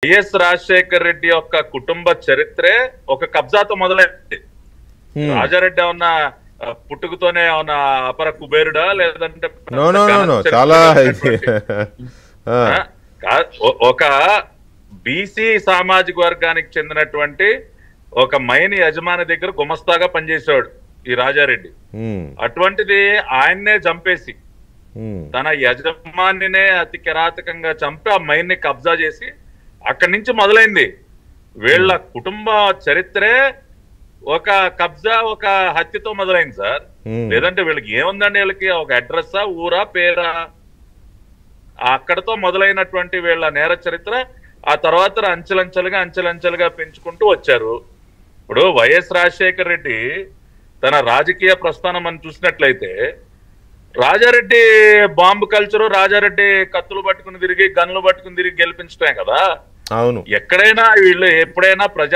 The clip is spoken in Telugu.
వైఎస్ రాజశేఖర్ రెడ్డి యొక్క కుటుంబ చరిత్రే ఒక కబ్జాతో మొదలైంది. రాజారెడ్డి ఏమన్నా పుట్టుకతోనే ఏమన్నా అపర కుబేరుడా లేదంటే చాలా ఒక బీసీ సామాజిక వర్గానికి చెందినటువంటి ఒక మైని యజమాని దగ్గర గుమస్తాగా పనిచేసేవాడు ఈ రాజారెడ్డి. అటువంటిది ఆయన్నే చంపేసి తన యజమానినే అతి కిరాతకంగా చంపి ఆ మైన్ ని కబ్జా చేసి అక్కడి నుంచి మొదలైంది. వీళ్ళ కుటుంబ చరిత్రే ఒక కబ్జా ఒక హత్యతో మొదలైంది సార్. లేదంటే వీళ్ళకి ఏముందండి, వీళ్ళకి ఒక అడ్రస్సా ఊరా పేరా అక్కడతో మొదలైనటువంటి వీళ్ళ నేర చరిత్ర ఆ తర్వాత అంచెలంచెలుగా పెంచుకుంటూ వచ్చారు. ఇప్పుడు వైఎస్ రాజశేఖర్ రెడ్డి తన రాజకీయ ప్రస్థానం అని చూసినట్లయితే రాజారెడ్డి బాంబు కల్చరు, రాజారెడ్డి కత్తులు పట్టుకుని తిరిగి గన్లు పట్టుకుని తిరిగి గెలిపించడమే కదా. అవును, ఎక్కడైనా వీళ్ళు ఎప్పుడైనా ప్రజా